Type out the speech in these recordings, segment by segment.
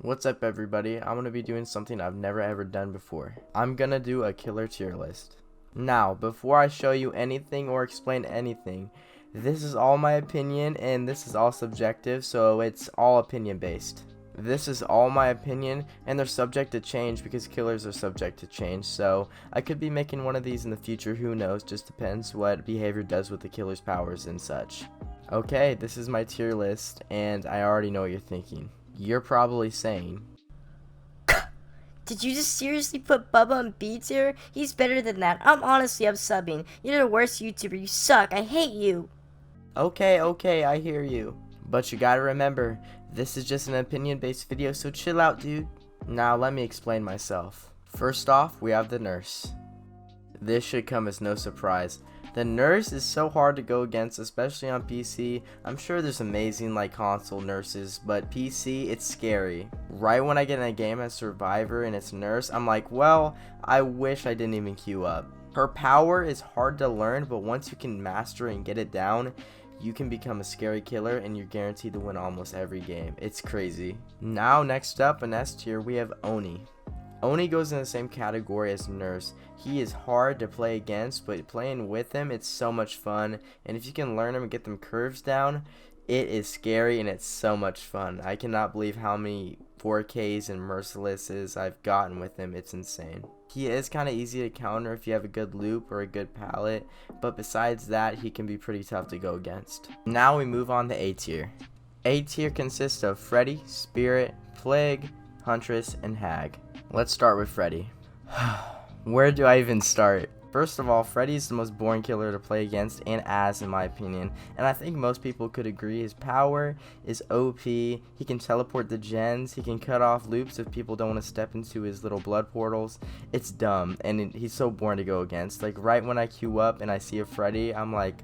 What's up everybody, I'm going to be doing something I've never ever done before. I'm going to do a killer tier list. Now, before I show you anything or explain anything, this is all my opinion and this is all subjective, so it's all opinion based. This is all my opinion and they're subject to change because killers are subject to change, so I could be making one of these in the future, who knows, just depends what behavior does with the killer's powers and such. Okay, this is my tier list and I already know what you're thinking. You're probably saying, Did you just seriously put Bubba on B tier? He's better than that. I'm subbing. You're the worst YouTuber. You suck. I hate you. okay, I hear you. But you gotta remember, this is just an opinion-based video, so chill out, dude. Now let me explain myself. First off, we have the nurse. This should come as no surprise. The nurse is so hard to go against, especially on PC. I'm sure there's amazing like console nurses, but PC, it's scary. Right when I get in a game as Survivor and it's nurse, I'm like, well, I wish I didn't even queue up. Her power is hard to learn, but once you can master and get it down, you can become a scary killer and you're guaranteed to win almost every game. It's crazy. Now next up in S tier, we have Oni. Oni goes in the same category as Nurse. He is hard to play against, but playing with him, it's so much fun. And if you can learn him and get them curves down, it is scary and it's so much fun. I cannot believe how many 4Ks and Mercilesses I've gotten with him. It's insane. He is kind of easy to counter if you have a good loop or a good palette, but besides that, he can be pretty tough to go against. Now we move on to A tier. A tier consists of Freddy, Spirit, Plague, Huntress, and Hag. Let's start with Freddy. Where do I even start? First of all, Freddy is the most boring killer to play against and as, in my opinion, and I think most people could agree. His power is OP, he can teleport the gens, he can cut off loops if people don't want to step into his little blood portals. It's dumb, and he's so boring to go against. Like, right when I queue up and I see a Freddy, I'm like,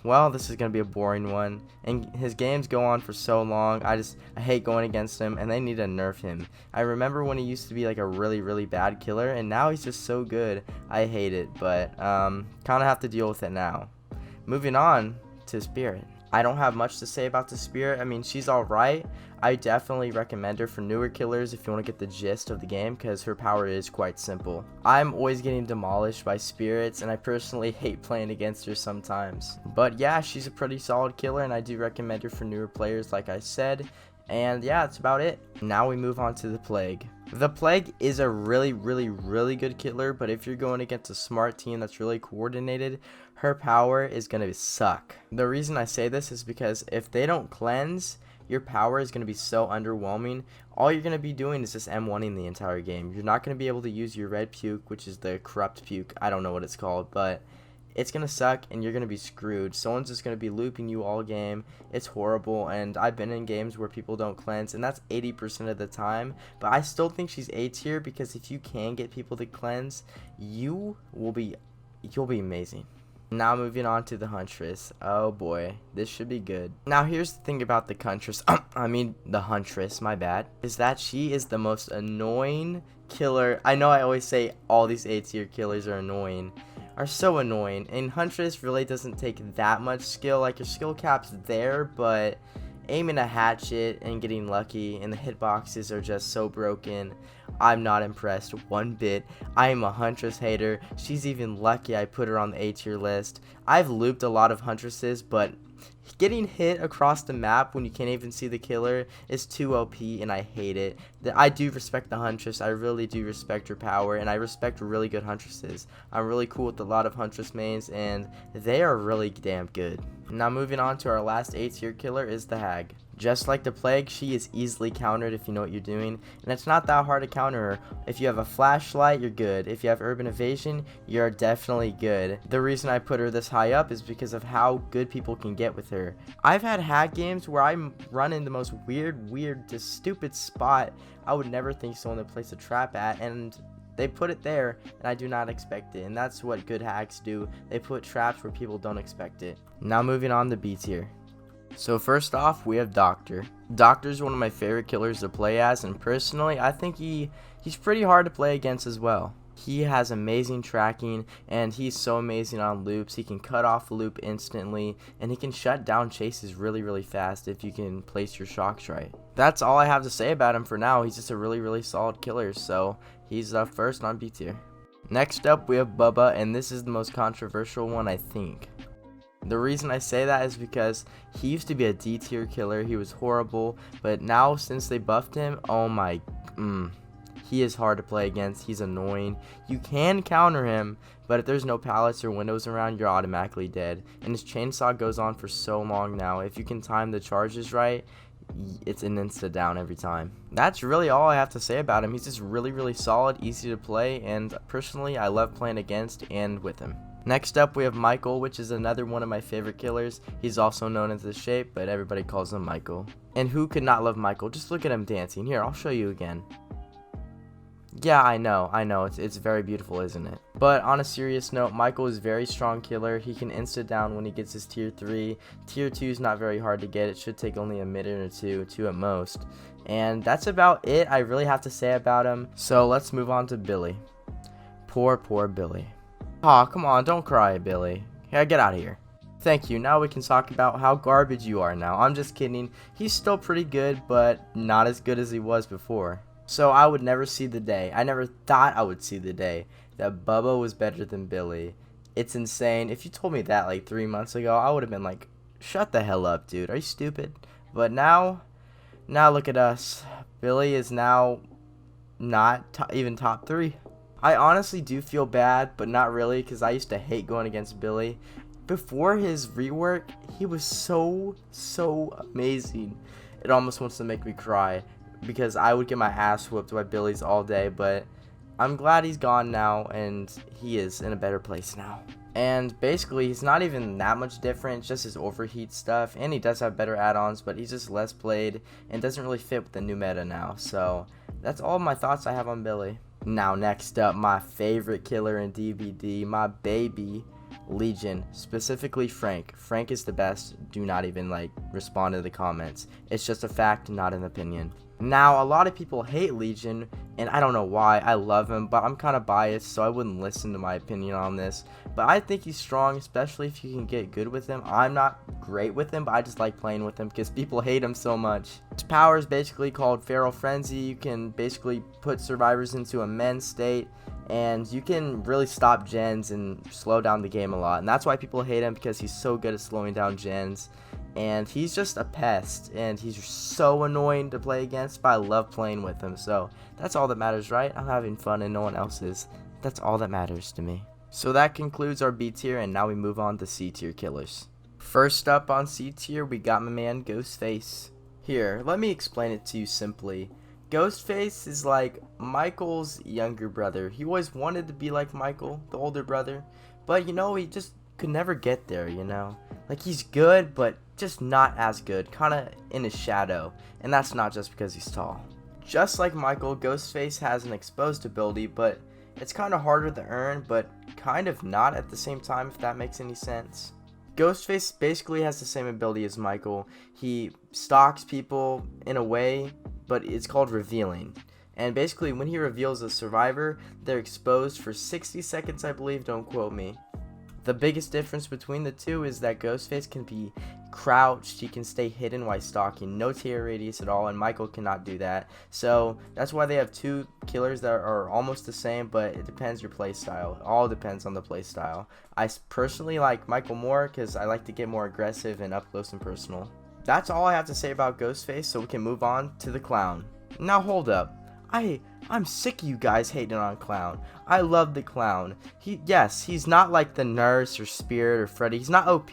well, this is gonna be a boring one. And his games go on for so long. I hate going against him, and they need to nerf him. I remember when he used to be like a really bad killer, and now he's just so good. I hate it, but kind of have to deal with it now. Moving on to Spirit. I don't have much to say about the Spirit. I mean, she's alright. I definitely recommend her for newer killers if you want to get the gist of the game, because her power is quite simple. I'm always getting demolished by spirits, and I personally hate playing against her sometimes. But yeah, she's a pretty solid killer, and I do recommend her for newer players like I said. And yeah, that's about it. Now we move on to the Plague. The Plague is a really good killer, but if you're going against a smart team that's really coordinated, her power is going to suck. The reason I say this is because if they don't cleanse, your power is going to be so underwhelming. All you're going to be doing is just M1ing the entire game. You're not going to be able to use your red puke, which is the corrupt puke. I don't know what it's called, but it's going to suck and you're going to be screwed. Someone's just going to be looping you all game. It's horrible, and I've been in games where people don't cleanse, and that's 80% of the time. But I still think she's A tier because if you can get people to cleanse, you'll be amazing. Now moving on to the Huntress. Oh boy, this should be good. Now here's the thing about the Huntress, the Huntress, my bad, is that she is the most annoying killer. I know I always say all these A tier killers are so annoying, and Huntress really doesn't take that much skill. Like, your skill cap's there, but aiming a hatchet and getting lucky, and the hitboxes are just so broken. I'm not impressed one bit. I am a Huntress hater. She's even lucky I put her on the A tier list. I've looped a lot of Huntresses, but getting hit across the map when you can't even see the killer is too OP, and I hate it. I do respect the Huntress. I really do respect her power, and I respect really good Huntresses. I'm really cool with a lot of Huntress mains, and they are really damn good. Now moving on to our last A tier killer is the Hag. Just like the Plague, she is easily countered if you know what you're doing, and it's not that hard to counter her. If you have a flashlight, you're good. If you have urban evasion, you're definitely good. The reason I put her this high up is because of how good people can get with her. I've had Hag games where I'm running the most weird, just stupid spot I would never think someone would place a trap at, and they put it there, and I do not expect it, and that's what good Hags do. They put traps where people don't expect it. Now moving on to B tier. So first off, we have Doctor. Doctor's one of my favorite killers to play as, and personally, I think he's pretty hard to play against as well. He has amazing tracking, and he's so amazing on loops. He can cut off a loop instantly, and he can shut down chases really, really fast if you can place your shocks right. That's all I have to say about him for now. He's just a really, really solid killer, so he's first on B tier. Next up, we have Bubba, and this is the most controversial one, I think. The reason I say that is because he used to be a D tier killer. He was horrible, but now since they buffed him, oh my, he is hard to play against. He's annoying. You can counter him, but if there's no pallets or windows around, you're automatically dead. And his chainsaw goes on for so long now. If you can time the charges right, it's an insta down every time. That's really all I have to say about him. He's just really, really solid, easy to play, and personally, I love playing against and with him. Next up, we have Michael, which is another one of my favorite killers. He's also known as the Shape, but everybody calls him Michael. And who could not love Michael? Just look at him dancing. Here, I'll show you again. Yeah, I know, it's very beautiful, isn't it? But on a serious note, Michael is a very strong killer. He can insta down when he gets his tier 3. Tier 2 is not very hard to get. It should take only a minute or two at most. And that's about it I really have to say about him. So let's move on to Billy. Poor Billy. Aw, come on, don't cry, Billy. Yeah, get out of here. Thank you. Now we can talk about how garbage you are now. I'm just kidding. He's still pretty good, but not as good as he was before. So I would never see the day. I never thought I would see the day that Bubba was better than Billy. It's insane. If you told me that like 3 months ago, I would have been like, shut the hell up, dude. Are you stupid? But now look at us. Billy is now not even top 3. I honestly do feel bad, but not really, because I used to hate going against Billy. Before his rework, he was so amazing. It almost wants to make me cry, because I would get my ass whooped by Billy's all day, but I'm glad he's gone now, and he is in a better place now. And basically, he's not even that much different, it's just his overheat stuff, and he does have better add-ons, but he's just less played, and doesn't really fit with the new meta now. So, that's all my thoughts I have on Billy. Now, next up, my favorite killer in DBD, my baby, Legion, specifically Frank. Frank is the best. Do not even respond to the comments. It's just a fact, not an opinion. Now, a lot of people hate Legion, and I don't know why. I love him, but I'm kind of biased, so I wouldn't listen to my opinion on this. But I think he's strong, especially if you can get good with him. I'm not great with him, but I just like playing with him because people hate him so much. His power is basically called Feral Frenzy. You can basically put survivors into a men state, and you can really stop gens and slow down the game a lot. And that's why people hate him, because he's so good at slowing down gens. And he's just a pest, and he's so annoying to play against, but I love playing with him. So that's all that matters, right? I'm having fun and no one else is. That's all that matters to me. So that concludes our B tier, and now we move on to C tier killers. First up on C tier, we got my man Ghostface. Here, let me explain it to you simply. Ghostface is like Michael's younger brother. He always wanted to be like Michael, the older brother, but he just could never get there, Like, he's good, but just not as good, kind of in his shadow, and that's not just because he's tall. Just like Michael, Ghostface has an exposed ability, but it's kind of harder to earn, but kind of not at the same time, if that makes any sense. Ghostface basically has the same ability as Michael. He stalks people in a way, but it's called revealing. And basically, when he reveals a survivor, they're exposed for 60 seconds, I believe, don't quote me. The biggest difference between the two is that Ghostface can be crouched, he can stay hidden while stalking, no tear radius at all, and Michael cannot do that. So that's why they have two killers that are almost the same, but it depends your playstyle. It all depends on the playstyle. I personally like Michael more because I like to get more aggressive and up close and personal. That's all I have to say about Ghostface, so we can move on to the Clown. Now hold up. I'm sick of you guys hating on Clown. I love the Clown. He's not like the Nurse or Spirit or Freddy. He's not OP,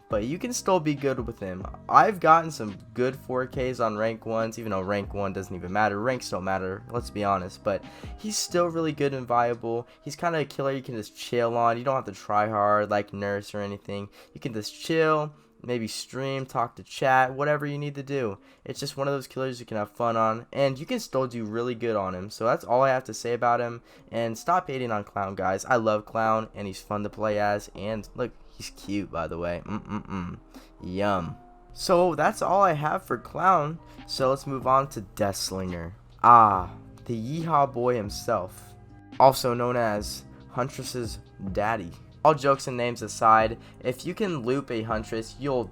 but you can still be good with him. I've gotten some good 4Ks on rank 1s, even though rank 1 doesn't even matter. Ranks don't matter, let's be honest, but he's still really good and viable. He's kind of a killer you can just chill on. You don't have to try hard like Nurse or anything. You can just chill, maybe stream, talk to chat, whatever you need to do. It's just one of those killers you can have fun on, and you can still do really good on him. So that's all I have to say about him, and stop hating on Clown, guys. I love Clown, and he's fun to play as, and look, he's cute, by the way. Yum. So that's all I have for Clown, so let's move on to Deathslinger. The Yeehaw boy himself. also known as Huntress's daddy. All jokes and names aside, if you can loop a Huntress, you'll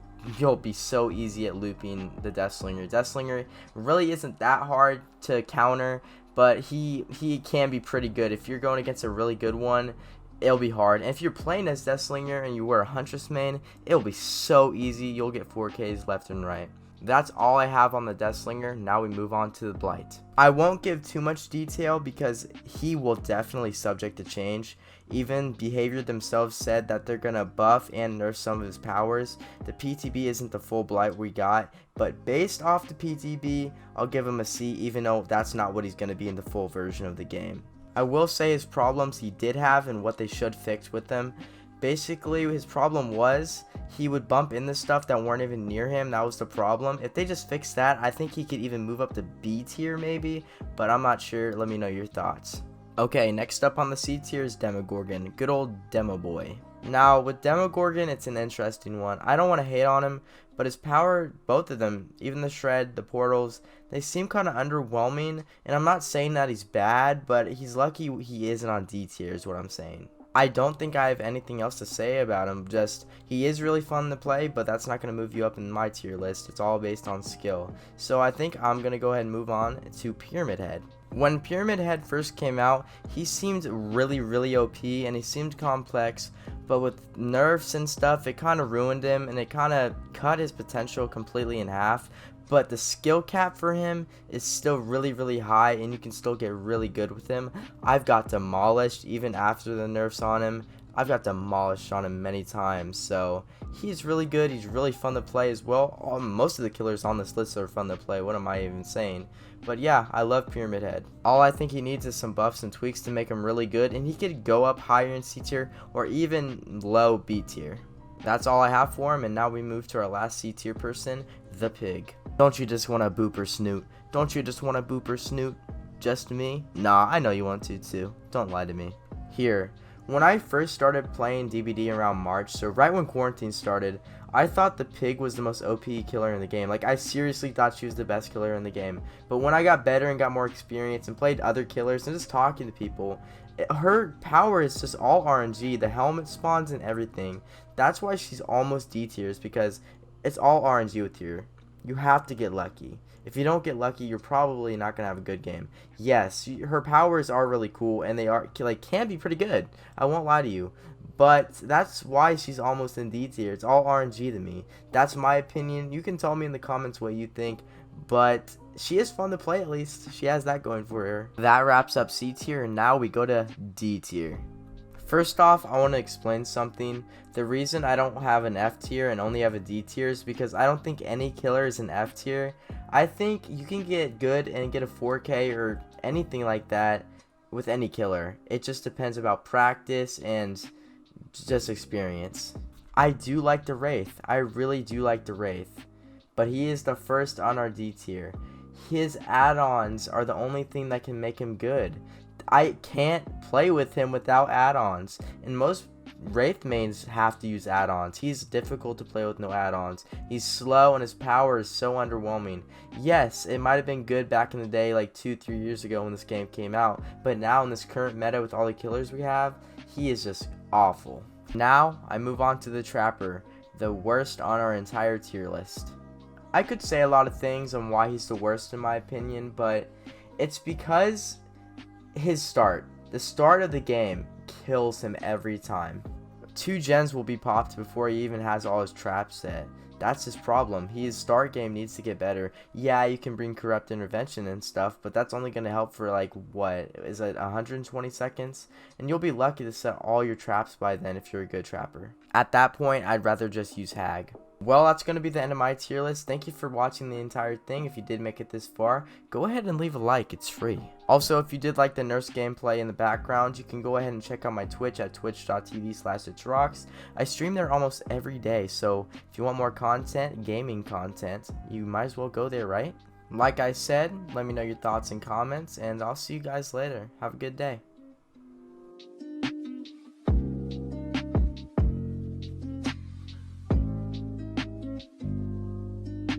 be so easy at looping the Deathslinger. Deathslinger really isn't that hard to counter, but he can be pretty good. If you're going against a really good one, it'll be hard. And if you're playing as Deathslinger and you wear a Huntress main, it'll be so easy. You'll get 4Ks left and right. That's all I have on the Deathslinger. Now we move on to the Blight. I won't give too much detail because he will definitely subject to change. Even Behavior themselves said that they're gonna buff and nerf some of his powers. The PTB isn't the full Blight we got, but based off the PTB, I'll give him a C, even though that's not what he's gonna be in the full version of the game. I will say his problems he did have and what they should fix with them. Basically, his problem was he would bump into stuff that weren't even near him. That was the problem. If they just fixed that, I think he could even move up to B tier maybe, but I'm not sure. Let me know your thoughts. Okay, next up on the C tier is Demogorgon. Good old Demo Boy. Now, with Demogorgon, it's an interesting one. I don't want to hate on him, but his power, both of them, even the Shred, the Portals, they seem kind of underwhelming. And I'm not saying that he's bad, but he's lucky he isn't on D tier is what I'm saying. I don't think I have anything else to say about him. Just, he is really fun to play, but that's not going to move you up in my tier list. It's all based on skill. So I think I'm going to go ahead and move on to Pyramid Head. When Pyramid Head first came out, he seemed really OP and he seemed complex, but with nerfs and stuff, it kind of ruined him and it kind of cut his potential completely in half. But the skill cap for him is still really high and you can still get really good with him. I've got demolished even after the nerfs on him. I've got demolished on him many times, so he's really good. He's really fun to play as well. Most of the killers on this list are fun to play. What am I even saying? But yeah, I love Pyramid Head. All I think he needs is some buffs and tweaks to make him really good, and he could go up higher in C tier or even low B tier. That's all I have for him, and now we move to our last C tier person, the Pig. Don't you just want a booper snoot? Don't you just want a booper snoot? Just me? Nah, I know you want to too. Don't lie to me. Here, when I first started playing DBD around March, so right when quarantine started, I thought the Pig was the most OP killer in the game. Like, I seriously thought she was the best killer in the game. But when I got better and got more experience and played other killers and just talking to people, her power is just all RNG. The helmet spawns and everything. That's why she's almost D tiers, because it's all RNG with her. You have to get lucky. If you don't get lucky, you're probably not going to have a good game. Yes, her powers are really cool, and they are can be pretty good. I won't lie to you. But that's why she's almost in D tier. It's all RNG to me. That's my opinion. You can tell me in the comments what you think. But she is fun to play at least. She has that going for her. That wraps up C tier, and now we go to D tier. First off, I want to explain something. The reason I don't have an F tier and only have a D tier is because I don't think any killer is an F tier. I think you can get good and get a 4K or anything like that with any killer. It just depends about practice and just experience. I do like the Wraith. I really do like the Wraith. But he is the first on our D tier. His add-ons are the only thing that can make him good. I can't play with him without add-ons, and most Wraith mains have to use add-ons. He's difficult to play with no add-ons. He's slow and his power is so underwhelming. Yes, it might have been good back in the day, like 2-3 years ago when this game came out, but now in this current meta with all the killers we have, he is just awful. Now I move on to the Trapper, the worst on our entire tier list. I could say a lot of things on why he's the worst in my opinion, but it's because his start. The start of the game kills him every time. 2 gens will be popped before he even has all his traps set. That's his problem. His start game needs to get better. Yeah, you can bring corrupt intervention and stuff, but that's only going to help for like, what, is it 120 seconds? And you'll be lucky to set all your traps by then if you're a good trapper. At that point, I'd rather just use Hag. Well, that's going to be the end of my tier list. Thank you for watching the entire thing. If you did make it this far, go ahead and leave a like. It's free. Also, if you did like the nurse gameplay in the background, you can go ahead and check out my Twitch at twitch.tv/ItsRox. I stream there almost every day, so if you want more content, gaming content, you might as well go there, right? Like I said, let me know your thoughts and comments, and I'll see you guys later. Have a good day.